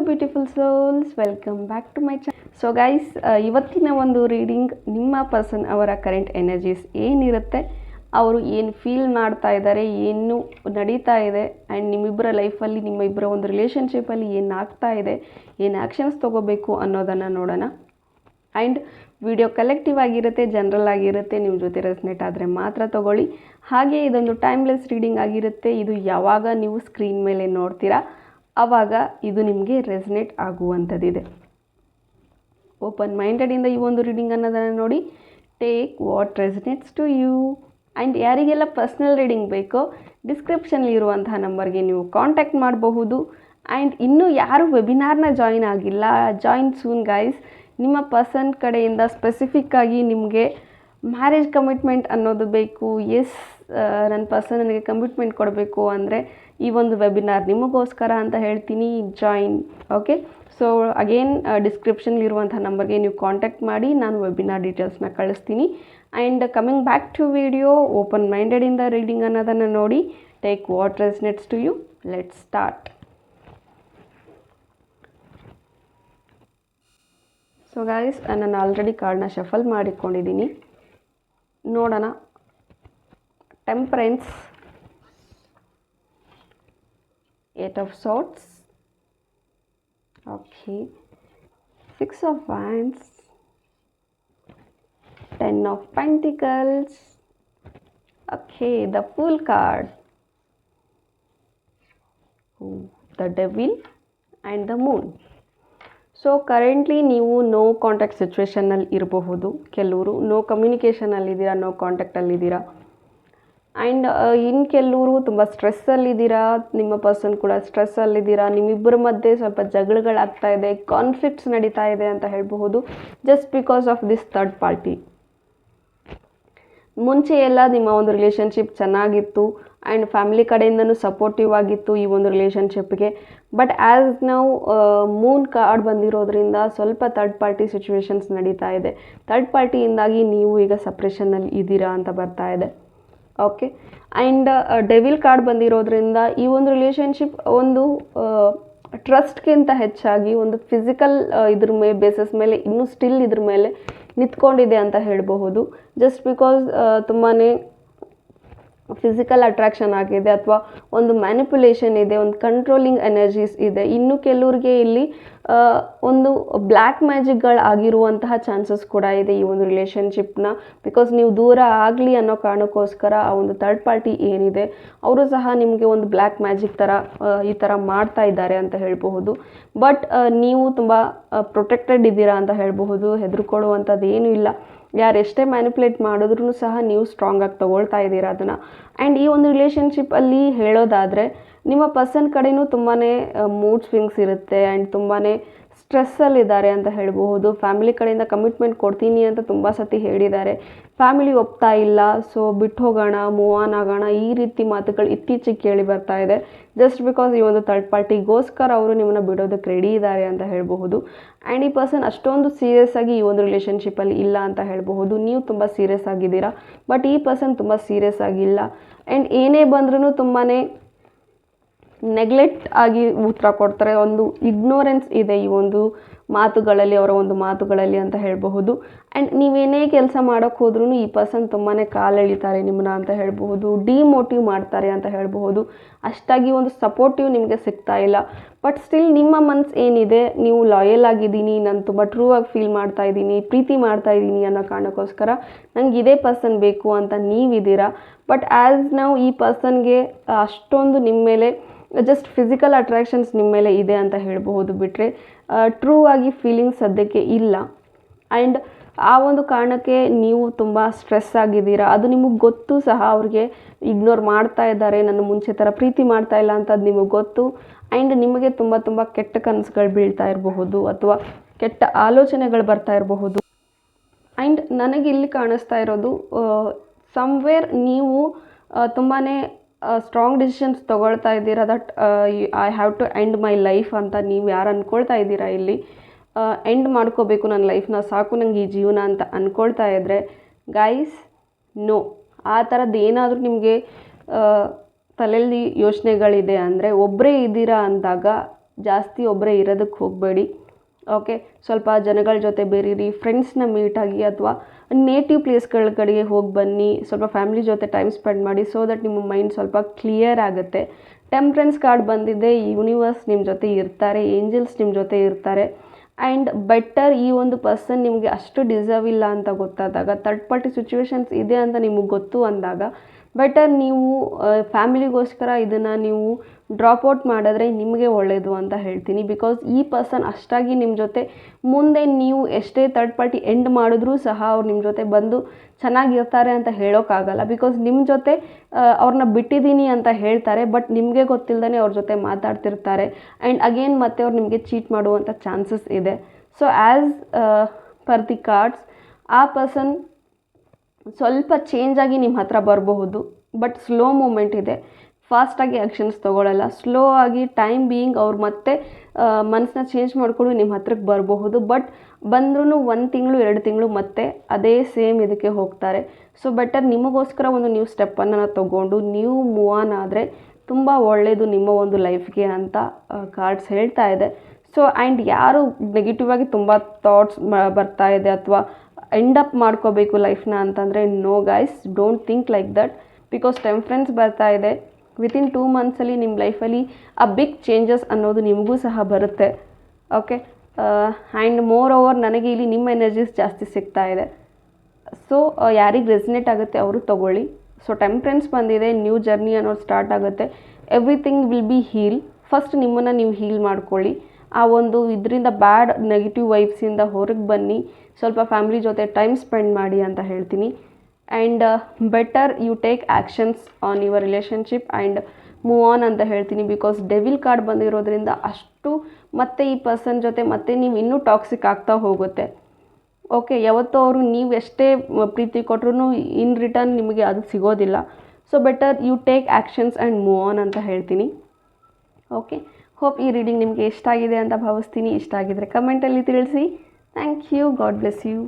Beautiful souls, welcome back to my channel. So guys, ಇವತ್ತಿನ ಒಂದು reading ನಿಮ್ಮ person ಅವರ ಕರೆಂಟ್ ಎನರ್ಜೀಸ್ ಏನಿರುತ್ತೆ, ಅವರು ಏನು ಫೀಲ್ ಮಾಡ್ತಾ ಇದ್ದಾರೆ, ಏನು ನಡೀತಾ ಇದೆ, ಆ್ಯಂಡ್ ನಿಮ್ಮಿಬ್ಬರ ಲೈಫಲ್ಲಿ ನಿಮ್ಮ ಇಬ್ಬರ ಒಂದು ರಿಲೇಷನ್ಶಿಪ್ಪಲ್ಲಿ ಏನು ಆಗ್ತಾ ಇದೆ, ಏನು ಆ್ಯಕ್ಷನ್ಸ್ ತೊಗೋಬೇಕು ಅನ್ನೋದನ್ನು ನೋಡೋಣ. ಆ್ಯಂಡ್ ವಿಡಿಯೋ ಕಲೆಕ್ಟಿವ್ ಆಗಿರುತ್ತೆ, ಜನರಲ್ ಆಗಿರುತ್ತೆ, ನಿಮ್ಮ ಜೊತೆ ರೆಸ್ನೇಟ್ ಆದರೆ ಮಾತ್ರ ತೊಗೊಳ್ಳಿ. ಹಾಗೆ ಇದೊಂದು ಟೈಮ್ಲೆಸ್ ರೀಡಿಂಗ್ ಆಗಿರುತ್ತೆ. ಇದು ಯಾವಾಗ ನೀವು ಸ್ಕ್ರೀನ್ ಮೇಲೆ ನೋಡ್ತೀರಾ ಆವಾಗ ಇದು ನಿಮಗೆ ರೆಸ್ನೇಟ್ ಆಗುವಂಥದ್ದಿದೆ. ಓಪನ್ ಮೈಂಡೆಡಿಂದ ಈ ಒಂದು ರೀಡಿಂಗ್ ಅನ್ನೋದನ್ನು ನೋಡಿ, take what resonates to you. And ಯಾರಿಗೆಲ್ಲ ಪರ್ಸ್ನಲ್ ರೀಡಿಂಗ್ ಬೇಕೋ ಡಿಸ್ಕ್ರಿಪ್ಷನಲ್ಲಿ ಇರುವಂತಹ ನಂಬರ್ಗೆ ನೀವು ಕಾಂಟ್ಯಾಕ್ಟ್ ಮಾಡಬಹುದು. ಆ್ಯಂಡ್ ಇನ್ನೂ ಯಾರು ವೆಬಿನಾರ್ನ ಜಾಯಿನ್ ಆಗಿಲ್ಲ, ಜಾಯಿನ್ ಸೂನ್ ಗೈಸ್. ನಿಮ್ಮ ಪರ್ಸನ್ ಕಡೆಯಿಂದ ಸ್ಪೆಸಿಫಿಕ್ಕಾಗಿ ನಿಮಗೆ ಮ್ಯಾರೇಜ್ ಕಮಿಟ್ಮೆಂಟ್ ಅನ್ನೋದು ಬೇಕು, ಎಸ್ ನನ್ನ ಪರ್ಸನ್ ನನಗೆ ಕಮಿಟ್ಮೆಂಟ್ ಕೊಡಬೇಕು ಅಂದರೆ ಈ ಒಂದು ವೆಬಿನಾರ್ ನಿಮಗೋಸ್ಕರ ಅಂತ ಹೇಳ್ತೀನಿ, ಜಾಯಿನ್. ಓಕೆ, ಸೊ ಅಗೇನ್ ಡಿಸ್ಕ್ರಿಪ್ಷನ್ಲಿರುವಂಥ ನಂಬರ್ಗೆ ನೀವು ಕಾಂಟ್ಯಾಕ್ಟ್ ಮಾಡಿ, ನಾನು ವೆಬಿನಾರ್ ಡೀಟೇಲ್ಸ್ನ ಕಳಿಸ್ತೀನಿ. And coming back to video, open ಮೈಂಡೆಡಿಂದ ರೀಡಿಂಗ್ ಅನ್ನೋದನ್ನು ನೋಡಿ, take what resonates to you. Let's start. So guys, ನಾನು ಆಲ್ರೆಡಿ ಕಾರ್ಡ್ನ ಶಫಲ್ ಮಾಡಿಕೊಂಡಿದ್ದೀನಿ, ನೋಡೋಣ. Temperance, eight of swords, okay, six of wands, 10 of Pentacles, okay, the Fool card, the Devil and the Moon. So currently ನೀವು no contact ಸಿಚುವೇಷನ್ನಲ್ಲಿ ಇರಬಹುದು, ಕೆಲವರು no ಕಮ್ಯುನಿಕೇಷನಲ್ಲಿದ್ದೀರಾ, no ಕಾಂಟ್ಯಾಕ್ಟಲ್ಲಿದ್ದೀರಾ. And ಇನ್ನು ಕೆಲವರು ತುಂಬ ಸ್ಟ್ರೆಸ್ಸಲ್ಲಿದ್ದೀರಾ, ನಿಮ್ಮ ಪರ್ಸನ್ ಕೂಡ ಸ್ಟ್ರೆಸ್ಸಲ್ಲಿದ್ದೀರಾ. ನಿಮ್ಮಿಬ್ಬರ ಮಧ್ಯೆ ಸ್ವಲ್ಪ ಜಗಳಗಳಾಗ್ತಾ ಇದೆ, ಕಾನ್ಫ್ಲಿಕ್ಟ್ಸ್ ನಡೀತಾ ಇದೆ ಅಂತ ಹೇಳಬಹುದು, just because of this third party. ಮುಂಚೆ ಎಲ್ಲ ನಿಮ್ಮ ಒಂದು ರಿಲೇಷನ್ಶಿಪ್ ಚೆನ್ನಾಗಿತ್ತು ಆ್ಯಂಡ್ ಫ್ಯಾಮಿಲಿ ಕಡೆಯಿಂದನೂ ಸಪೋರ್ಟಿವ್ ಆಗಿತ್ತು ಈ ಒಂದು ರಿಲೇಷನ್ಶಿಪ್ಗೆ. ಬಟ್ ಆ್ಯಸ್ ನಾವು ಮೂನ್ ಕಾರ್ಡ್ ಬಂದಿರೋದ್ರಿಂದ ಸ್ವಲ್ಪ ಥರ್ಡ್ ಪಾರ್ಟಿ ಸಿಚುವೇಶನ್ಸ್ ನಡೀತಾ ಇದೆ. ಥರ್ಡ್ ಪಾರ್ಟಿಯಿಂದಾಗಿ ನೀವು ಈಗ ಸಪ್ರೇಷನ್ನಲ್ಲಿ ಇದ್ದೀರಾ ಅಂತ ಬರ್ತಾ ಇದೆ. ಓಕೆ, ಆ್ಯಂಡ್ ಡೆವಿಲ್ ಕಾರ್ಡ್ ಬಂದಿರೋದ್ರಿಂದ ಈ ಒಂದು ರಿಲೇಷನ್ಶಿಪ್ ಒಂದು ಟ್ರಸ್ಟ್ಗಿಂತ ಹೆಚ್ಚಾಗಿ ಒಂದು ಫಿಸಿಕಲ್ ಇದ್ರ ಬೇಸಿಸ್ ಮೇಲೆ ಇನ್ನೂ ಸ್ಟಿಲ್ ಇದ್ರ ಮೇಲೆ ನಿಂತ್ಕೊಂಡಿದೆ ಅಂತ ಹೇಳಬಹುದು. ಜಸ್ಟ್ ಬಿಕಾಸ್ ತುಂಬಾ ಫಿಸಿಕಲ್ ಅಟ್ರಾಕ್ಷನ್ ಆಗಿದೆ, ಅಥವಾ ಒಂದು ಮ್ಯಾನಿಪುಲೇಷನ್ ಇದೆ, ಒಂದು ಕಂಟ್ರೋಲಿಂಗ್ ಎನರ್ಜೀಸ್ ಇದೆ. ಇನ್ನು ಕೆಲವ್ರಿಗೆ ಇಲ್ಲಿ ಒಂದು ಬ್ಲ್ಯಾಕ್ ಮ್ಯಾಜಿಕ್ಗಳು ಆಗಿರುವಂತಹ ಚಾನ್ಸಸ್ ಕೂಡ ಇದೆ ಈ ಒಂದು ರಿಲೇಷನ್ಶಿಪ್ನ. ಬಿಕಾಸ್ ನೀವು ದೂರ ಆಗಲಿ ಅನ್ನೋ ಕಾರಣಕ್ಕೋಸ್ಕರ ಆ ಒಂದು ಥರ್ಡ್ ಪಾರ್ಟಿ ಏನಿದೆ ಅವರು ಸಹ ನಿಮಗೆ ಒಂದು ಬ್ಲ್ಯಾಕ್ ಮ್ಯಾಜಿಕ್ ಥರ ಈ ಥರ ಮಾಡ್ತಾ ಇದ್ದಾರೆ ಅಂತ ಹೇಳಬಹುದು. ಬಟ್ ನೀವು ತುಂಬ ಪ್ರೊಟೆಕ್ಟೆಡ್ ಇದ್ದೀರಾ ಅಂತ ಹೇಳಬಹುದು, ಹೆದರ್ಕೊಳ್ಳುವಂಥದ್ದು ಏನೂ ಇಲ್ಲ. ಯಾರು ಎಷ್ಟೇ ಮ್ಯಾನಿಪುಲೇಟ್ ಮಾಡಿದ್ರೂ ಸಹ ನೀವು ಸ್ಟ್ರಾಂಗಾಗಿ ತೊಗೊಳ್ತಾ ಇದ್ದೀರಾ ಅದನ್ನು. ಆ್ಯಂಡ್ ಈ ಒಂದು ರಿಲೇಷನ್ಶಿಪ್ಪಲ್ಲಿ ಹೇಳೋದಾದರೆ ನಿಮ್ಮ ಪರ್ಸನ್ ಕಡೆಯೂ ತುಂಬಾ ಮೂಡ್ ಸ್ವಿಂಗ್ಸ್ ಇರುತ್ತೆ ಆ್ಯಂಡ್ ತುಂಬಾ ಸ್ಟ್ರೆಸ್ಸಲ್ಲಿದ್ದಾರೆ ಅಂತ ಹೇಳಬಹುದು. ಫ್ಯಾಮಿಲಿ ಕಡೆಯಿಂದ ಕಮಿಟ್ಮೆಂಟ್ ಕೊಡ್ತೀನಿ ಅಂತ ತುಂಬ ಸತಿ ಹೇಳಿದ್ದಾರೆ, ಫ್ಯಾಮಿಲಿ ಒಪ್ತಾ ಇಲ್ಲ. ಸೊ ಬಿಟ್ಟು ಹೋಗೋಣ, ಮೂವ್ ಆನ್ ಆಗೋಣ, ಈ ರೀತಿ ಮಾತುಗಳು ಇತ್ತೀಚೆಗೆ ಕೇಳಿ ಬರ್ತಾ ಇದೆ. ಜಸ್ಟ್ ಬಿಕಾಸ್ ಈ ಒಂದು ಥರ್ಡ್ ಪಾರ್ಟಿಗೋಸ್ಕರ ಅವರು ನಿಮ್ಮನ್ನು ಬಿಡೋದಕ್ಕೆ ರೆಡಿ ಇದ್ದಾರೆ ಅಂತ ಹೇಳಬಹುದು. ಆ್ಯಂಡ್ ಈ ಪರ್ಸನ್ ಅಷ್ಟೊಂದು ಸೀರಿಯಸ್ ಆಗಿ ಈ ಒಂದು ರಿಲೇಷನ್ಶಿಪ್ಪಲ್ಲಿ ಇಲ್ಲ ಅಂತ ಹೇಳಬಹುದು. ನೀವು ತುಂಬ ಸೀರಿಯಸ್ ಆಗಿದ್ದೀರಾ, ಬಟ್ ಈ ಪರ್ಸನ್ ತುಂಬ ಸೀರಿಯಸ್ ಆಗಿಲ್ಲ. ಆ್ಯಂಡ್ ಏನೇ ಬಂದ್ರೂ ತುಂಬಾ ನೆಗ್ಲೆಕ್ಟ್ ಆಗಿ ಉತ್ತರ ಕೊಡ್ತಾರೆ, ಒಂದು ಇಗ್ನೋರೆನ್ಸ್ ಇದೆ ಈ ಒಂದು ಮಾತುಗಳಲ್ಲಿ, ಅವರ ಒಂದು ಮಾತುಗಳಲ್ಲಿ ಅಂತ ಹೇಳಬಹುದು. ಆ್ಯಂಡ್ ನೀವೇನೇ ಕೆಲಸ ಮಾಡೋಕ್ಕೆ ಹೋದ್ರೂ ಈ ಪರ್ಸನ್ ತುಂಬಾ ಕಾಲೆಳಿತಾರೆ ನಿಮ್ಮನ್ನ ಅಂತ ಹೇಳಬಹುದು, ಡಿಮೋಟಿವ್ ಮಾಡ್ತಾರೆ ಅಂತ ಹೇಳಬಹುದು. ಅಷ್ಟಾಗಿ ಒಂದು ಸಪೋರ್ಟಿವ್ ನಿಮಗೆ ಸಿಗ್ತಾ ಇಲ್ಲ. ಬಟ್ ಸ್ಟಿಲ್ ನಿಮ್ಮ ಮನಸ್ಸು ಏನಿದೆ, ನೀವು ಲಾಯಲ್ ಆಗಿದ್ದೀನಿ, ನಾನು ತುಂಬ ಟ್ರೂ ಆಗಿ ಫೀಲ್ ಮಾಡ್ತಾ ಇದ್ದೀನಿ, ಪ್ರೀತಿ ಮಾಡ್ತಾ ಇದ್ದೀನಿ ಅನ್ನೋ ಕಾರಣಕ್ಕೋಸ್ಕರ ನಂಗೆ ಇದೇ ಪರ್ಸನ್ ಬೇಕು ಅಂತ ನೀವಿದ್ದೀರಾ. ಬಟ್ ಆ್ಯಸ್ ನಾವು ಈ ಪರ್ಸನ್ಗೆ ಅಷ್ಟೊಂದು ನಿಮ್ಮ ಮೇಲೆ ಜಸ್ಟ್ ಫಿಸಿಕಲ್ ಅಟ್ರಾಕ್ಷನ್ಸ್ ನಿಮ್ಮ ಮೇಲೆ ಇದೆ ಅಂತ ಹೇಳಬಹುದು, ಬಿಟ್ಟರೆ ಟ್ರೂ ಆಗಿ ಫೀಲಿಂಗ್ಸ್ ಸದ್ಯಕ್ಕೆ ಇಲ್ಲ. ಆ್ಯಂಡ್ ಆ ಒಂದು ಕಾರಣಕ್ಕೆ ನೀವು ತುಂಬ ಸ್ಟ್ರೆಸ್ ಆಗಿದ್ದೀರಾ, ಅದು ನಿಮಗೆ ಗೊತ್ತು ಸಹ. ಅವ್ರಿಗೆ ಇಗ್ನೋರ್ ಮಾಡ್ತಾ ಇದ್ದಾರೆ, ನನ್ನ ಮುಂಚೆ ಥರ ಪ್ರೀತಿ ಮಾಡ್ತಾ ಇಲ್ಲ ಅಂತ ಅದು ನಿಮಗೆ ಗೊತ್ತು. ಆ್ಯಂಡ್ ನಿಮಗೆ ತುಂಬ ತುಂಬ ಕೆಟ್ಟ ಕನಸುಗಳು ಬೀಳ್ತಾ ಇರಬಹುದು, ಅಥವಾ ಕೆಟ್ಟ ಆಲೋಚನೆಗಳು ಬರ್ತಾ ಇರಬಹುದು. ಆ್ಯಂಡ್ ನನಗೆ ಇಲ್ಲಿ ಕಾಣಿಸ್ತಾ ಇರೋದು ಸಮ್ವೇರ್ ನೀವು ತುಂಬಾ ಸ್ಟ್ರಾಂಗ್ ಡಿಸಿಷನ್ಸ್ ತೊಗೊಳ್ತಾ ಇದ್ದೀರಾ, that I have to end my life ಅಂತ ನೀವು ಯಾರು ಅಂದ್ಕೊಳ್ತಾ ಇದ್ದೀರಾ, ಇಲ್ಲಿ ಎಂಡ್ ಮಾಡ್ಕೋಬೇಕು ನನ್ನ ಲೈಫ್ನ, ಸಾಕು ನನಗೆ ಈ ಜೀವನ ಅಂತ ಅಂದ್ಕೊಳ್ತಾ ಇದ್ದರೆ ಗೈಸ್, ನೋ. ಆ ಥರದ್ದು ಏನಾದರೂ ನಿಮಗೆ ತಲೆಯಲ್ಲಿ ಯೋಚನೆಗಳಿದೆ ಅಂದರೆ, ಒಬ್ಬರೇ ಇದ್ದೀರಾ ಅಂದಾಗ ಜಾಸ್ತಿ ಒಬ್ಬರೇ ಇರೋದಕ್ಕೆ ಹೋಗಬೇಡಿ. ಓಕೆ, ಸ್ವಲ್ಪ ಜನಗಳ ಜೊತೆ ಬೆರೀರಿ, ಫ್ರೆಂಡ್ಸ್ನ ಮೀಟಾಗಿ ಅಥವಾ ನೇಟಿವ್ ಪ್ಲೇಸ್ಗಳ ಕಡೆಗೆ ಹೋಗಿ ಬನ್ನಿ, ಸ್ವಲ್ಪ ಫ್ಯಾಮಿಲಿ ಜೊತೆ ಟೈಮ್ ಸ್ಪೆಂಡ್ ಮಾಡಿ. ಸೊ ದಟ್ ನಿಮ್ಮ ಮೈಂಡ್ ಸ್ವಲ್ಪ ಕ್ಲಿಯರ್ ಆಗುತ್ತೆ. ಟೆಂಪ್ರೆನ್ಸ್ ಕಾರ್ಡ್ ಬಂದಿದೆ, ಯೂನಿವರ್ಸ್ ನಿಮ್ಮ ಜೊತೆ ಇರ್ತಾರೆ, ಏಂಜಲ್ಸ್ ನಿಮ್ಮ ಜೊತೆ ಇರ್ತಾರೆ. ಆ್ಯಂಡ್ ಬೆಟರ್ ಈ ಒಂದು ಪರ್ಸನ್ ನಿಮಗೆ ಅಷ್ಟು ಡಿಸರ್ವ್ ಇಲ್ಲ ಅಂತ ಗೊತ್ತಾದಾಗ, ಥರ್ಡ್ ಪಾರ್ಟಿ ಸಿಚುವೇಶನ್ಸ್ ಇದೆ ಅಂತ ನಿಮಗೆ ಗೊತ್ತು ಅಂದಾಗ, ಬೆಟರ್ ನೀವು ಫ್ಯಾಮಿಲಿಗೋಸ್ಕರ ಇದನ್ನು ನೀವು ಡ್ರಾಪ್ಔಟ್ ಮಾಡಿದ್ರೆ ನಿಮಗೆ ಒಳ್ಳೆಯದು ಅಂತ ಹೇಳ್ತೀನಿ. ಬಿಕಾಸ್ ಈ ಪರ್ಸನ್ ಅಷ್ಟಾಗಿ ನಿಮ್ಮ ಜೊತೆ ಮುಂದೆ ನೀವು ಎಷ್ಟೇ ಥರ್ಡ್ ಪಾರ್ಟಿ ಎಂಡ್ ಮಾಡಿದ್ರೂ ಸಹ ಅವ್ರು ನಿಮ್ಮ ಜೊತೆ ಬಂದು ಚೆನ್ನಾಗಿರ್ತಾರೆ ಅಂತ ಹೇಳೋಕ್ಕಾಗಲ್ಲ. ಬಿಕಾಸ್ ನಿಮ್ಮ ಜೊತೆ ಅವ್ರನ್ನ ಬಿಟ್ಟಿದ್ದೀನಿ ಅಂತ ಹೇಳ್ತಾರೆ, ಬಟ್ ನಿಮಗೆ ಗೊತ್ತಿಲ್ಲದೇ ಅವ್ರ ಜೊತೆ ಮಾತಾಡ್ತಿರ್ತಾರೆ. ಆ್ಯಂಡ್ ಅಗೇನ್ ಮತ್ತೆ ಅವ್ರು ನಿಮಗೆ ಚೀಟ್ ಮಾಡುವಂಥ ಚಾನ್ಸಸ್ ಇದೆ. So as per the cards, ಆ ಪರ್ಸನ್ ಸ್ವಲ್ಪ ಚೇಂಜ್ ಆಗಿ ನಿಮ್ಮ ಹತ್ರ ಬರಬಹುದು, ಬಟ್ ಸ್ಲೋ ಮೂಮೆಂಟ್ ಇದೆ. ಫಾಸ್ಟಾಗಿ ಆ್ಯಕ್ಷನ್ಸ್ ತೊಗೊಳ್ಳಲ್ಲ, ಸ್ಲೋ ಆಗಿ ಟೈಮ್ ಬೀಯಿಂಗ್ ಅವ್ರು ಮತ್ತೆ ಮನಸ್ಸನ್ನ ಚೇಂಜ್ ಮಾಡಿಕೊಂಡು ನಿಮ್ಮ ಹತ್ರಕ್ಕೆ ಬರಬಹುದು. ಬಟ್ ಬಂದ್ರೂ 1 ತಿಂಗಳು 2 ತಿಂಗಳು ಮತ್ತೆ ಅದೇ ಸೇಮ್ ಇದಕ್ಕೆ ಹೋಗ್ತಾರೆ. ಸೊ ಬೆಟರ್ ನಿಮಗೋಸ್ಕರ ಒಂದು ನ್ಯೂ ಸ್ಟೆಪ್ಪನ್ನು ತೊಗೊಂಡು ನೀವು ಮೂವ್ ಆನ್ ಆದರೆ ತುಂಬ ಒಳ್ಳೆಯದು ನಿಮ್ಮ ಒಂದು ಲೈಫ್ಗೆ ಅಂತ ಕಾರ್ಡ್ಸ್ ಹೇಳ್ತಾ ಇದೆ. ಸೊ ಆ್ಯಂಡ್ ಯಾರು ನೆಗೆಟಿವ್ ಆಗಿ ತುಂಬ ಥಾಟ್ಸ್ ಬರ್ತಾ ಇದೆ ಅಥವಾ ಎಂಡ್ ಅಪ್ ಮಾಡ್ಕೋಬೇಕು ಲೈಫ್ನ ಅಂತಂದರೆ, no guys, don't think like that. Because temperance ಬರ್ತಾ ಇದೆ. ವಿತಿನ್ 2 ಮಂತ್ಸಲ್ಲಿ ನಿಮ್ಮ ಲೈಫಲ್ಲಿ ಆ ಬಿಗ್ ಚೇಂಜಸ್ ಅನ್ನೋದು ನಿಮಗೂ ಸಹ ಬರುತ್ತೆ. ಓಕೆ, ಆ್ಯಂಡ್ ಮೋರ್ ಓವರ್ ನನಗೆ ಇಲ್ಲಿ ನಿಮ್ಮ ಎನರ್ಜೀಸ್ ಜಾಸ್ತಿ ಸಿಗ್ತಾ ಇದೆ. ಸೊ ಯಾರಿಗೆ ರೆಸಿನೇಟ್ ಆಗುತ್ತೆ ಅವರು ತೊಗೊಳ್ಳಿ. ಸೊ ಟೆಂಪ್ರೆನ್ಸ್ ಬಂದಿದೆ, ನ್ಯೂ ಜರ್ನಿ ಅನ್ನೋದು ಸ್ಟಾರ್ಟ್ ಆಗುತ್ತೆ. Everything will be heal. First ನಿಮ್ಮನ್ನು ನೀವು ಹೀಲ್ ಮಾಡ್ಕೊಳ್ಳಿ. ಆ ಒಂದು ಇದರಿಂದ ಬ್ಯಾಡ್ ನೆಗೆಟಿವ್ ವೈಬ್ಸಿಂದ ಹೊರಗೆ ಬನ್ನಿ, ಸ್ವಲ್ಪ ಫ್ಯಾಮಿಲಿ ಜೊತೆ ಟೈಮ್ ಸ್ಪೆಂಡ್ ಮಾಡಿ ಅಂತ ಹೇಳ್ತೀನಿ. And better you take actions on your relationship and move on ಅಂತ ಹೇಳ್ತೀನಿ. ಬಿಕಾಸ್ ಡೆವಿಲ್ ಕಾರ್ಡ್ ಬಂದಿರೋದ್ರಿಂದ ಅಷ್ಟು ಮತ್ತೆ ಈ ಪರ್ಸನ್ ಜೊತೆ ಮತ್ತೆ ನೀವು ಇನ್ನೂ ಟಾಕ್ಸಿಕ್ ಆಗ್ತಾ ಹೋಗುತ್ತೆ. ಓಕೆ, ಯಾವತ್ತೂ ಅವರು ನೀವು ಎಷ್ಟೇ ಪ್ರೀತಿ ಕೊಟ್ಟರು ಇನ್ ರಿಟರ್ನ್ ನಿಮಗೆ ಅದು ಸಿಗೋದಿಲ್ಲ. So better you take actions and move on ಅಂತ ಹೇಳ್ತೀನಿ. ಓಕೆ, ಹೋಪ್ ಈ ರೀಡಿಂಗ್ ನಿಮಗೆ ಇಷ್ಟ ಆಗಿದೆ ಅಂತ ಭಾವಿಸ್ತೀನಿ. ಇಷ್ಟ ಆಗಿದ್ರೆ ಕಮೆಂಟಲ್ಲಿ ತಿಳಿಸಿ. Thank you. God bless you.